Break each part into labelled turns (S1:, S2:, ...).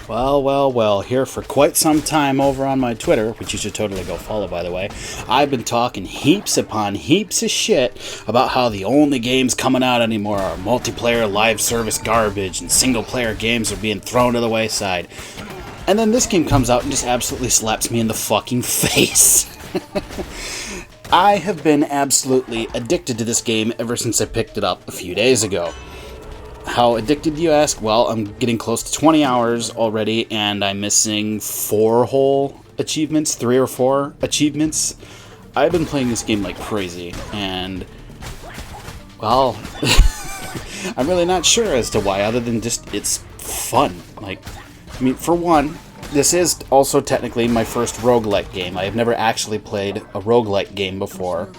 S1: Well, well, well, here for quite some time over on my Twitter, which you should totally go follow, by the way, I've been talking heaps upon heaps of shit about how the only games coming out anymore are multiplayer live service garbage and single player games are being thrown to the wayside. And then this game comes out and just absolutely slaps me in the fucking face. I have been absolutely addicted to this game ever since I picked it up a few days ago. How addicted, you ask? Well, I'm getting close to 20 hours already, and I'm missing 4 whole achievements, 3 or 4 achievements. I've been playing this game like crazy, and, well, I'm really not sure as to why, other than just it's fun. Like, I mean, for one, this is also technically my first roguelike game. I have never actually played a roguelike game before.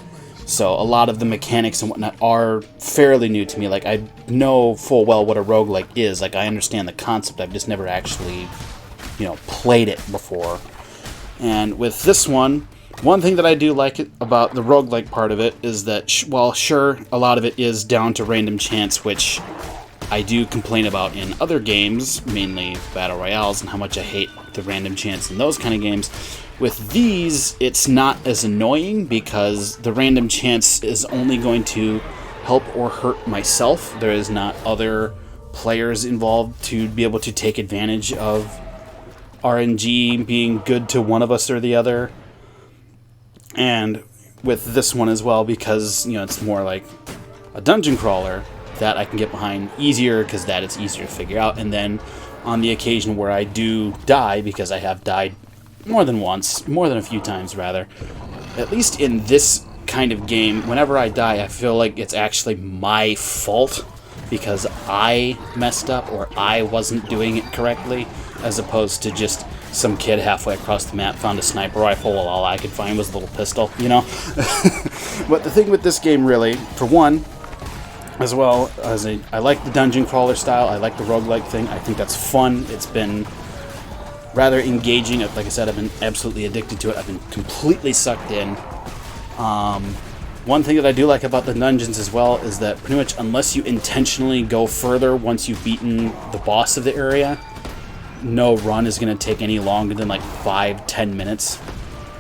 S1: So a lot of the mechanics and whatnot are fairly new to me. Like, I know full well what a roguelike is. Like, I understand the concept. I've just never actually, played it before. And with this one thing that I do like about the roguelike part of it is that, while sure, a lot of it is down to random chance, which I do complain about in other games, mainly Battle Royales, and how much I hate the random chance in those kind of games. With these, it's not as annoying because the random chance is only going to help or hurt myself. There is not other players involved to be able to take advantage of RNG being good to one of us or the other. And with this one as well, because, it's more like a dungeon crawler, that I can get behind easier because that it's easier to figure out. And then on the occasion where I do die, because I have died more than a few times rather, at least in this kind of game, whenever I die, I feel like it's actually my fault because I messed up or I wasn't doing it correctly, as opposed to just some kid halfway across the map found a sniper rifle while all I could find was a little pistol, But the thing with this game, really, for one, as well as I like the dungeon crawler style, I like the roguelike thing, I think that's fun. It's been rather engaging. Like I said, I've been absolutely addicted to it. I've been completely sucked in. One thing that I do like about the dungeons as well is that pretty much unless you intentionally go further once you've beaten the boss of the area, no run is going to take any longer than like 5-10 minutes,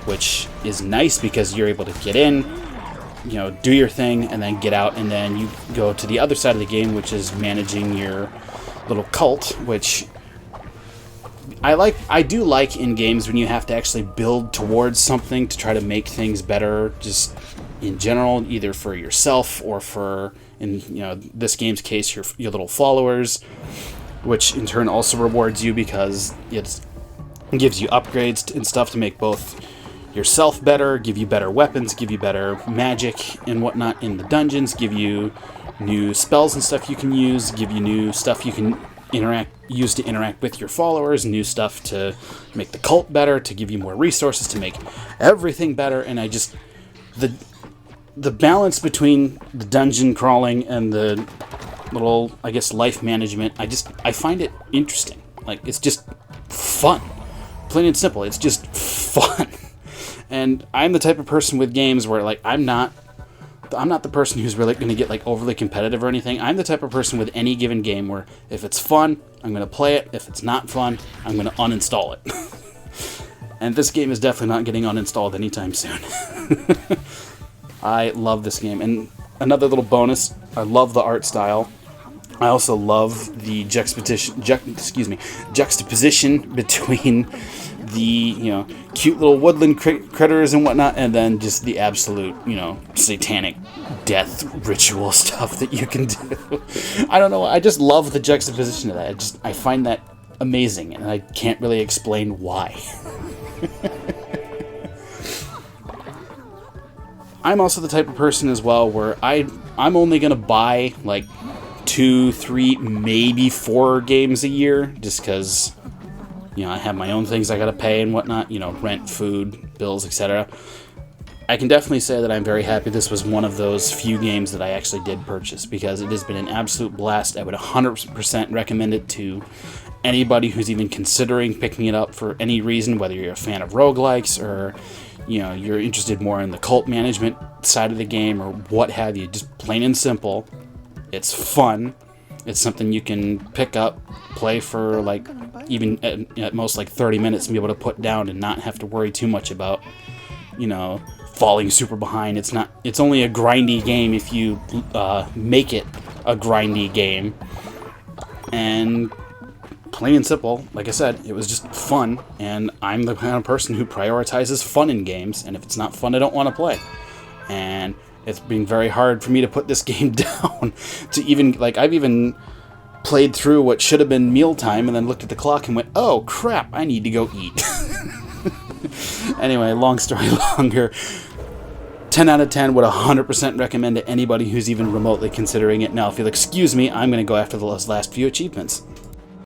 S1: which is nice because you're able to get in, do your thing, and then get out, and then you go to the other side of the game, which is managing your little cult, which I do like in games when you have to actually build towards something to try to make things better, just in general, either for yourself or for, in this game's case, your little followers, which in turn also rewards you because it gives you upgrades and stuff to make both yourself better, give you better weapons, give you better magic and whatnot in the dungeons, give you new spells and stuff you can use, give you new stuff you can use to interact with your followers, new stuff to make the cult better, to give you more resources, to make everything better. And I just, the balance between the dungeon crawling and the little, I guess, life management, I find it interesting. Like, it's just fun. Plain and simple, it's just fun. And I'm the type of person with games where, like, I'm not the person who's really going to get, like, overly competitive or anything. I'm the type of person with any given game where if it's fun, I'm going to play it. If it's not fun, I'm going to uninstall it. And this game is definitely not getting uninstalled anytime soon. I love this game. And another little bonus, I love the art style. I also love the juxtaposition between the, cute little woodland critters and whatnot, and then just the absolute, satanic death ritual stuff that you can do. I don't know, I just love the juxtaposition of that. I find that amazing, and I can't really explain why. I'm also the type of person as well where I'm only going to buy, like, 2, 3, maybe 4 games a year, just because, I have my own things I gotta pay and whatnot, rent, food, bills, etc. I can definitely say that I'm very happy this was one of those few games that I actually did purchase, because it has been an absolute blast. I would 100% recommend it to anybody who's even considering picking it up for any reason, whether you're a fan of roguelikes or, you're interested more in the cult management side of the game or what have you. Just plain and simple. It's fun. It's something you can pick up, play for like even at most like 30 minutes and be able to put down and not have to worry too much about, you know, falling super behind. It's only a grindy game if you make it a grindy game. And plain and simple, like I said, it was just fun, and I'm the kind of person who prioritizes fun in games, and if it's not fun, I don't want to play. And it's been very hard for me to put this game down. To even, like, I've even played through what should have been mealtime and then looked at the clock and went, oh crap, I need to go eat. Anyway, long story longer. 10 out of 10 would 100% recommend to anybody who's even remotely considering it. Now, if you'll excuse me, I'm going to go after those last few achievements.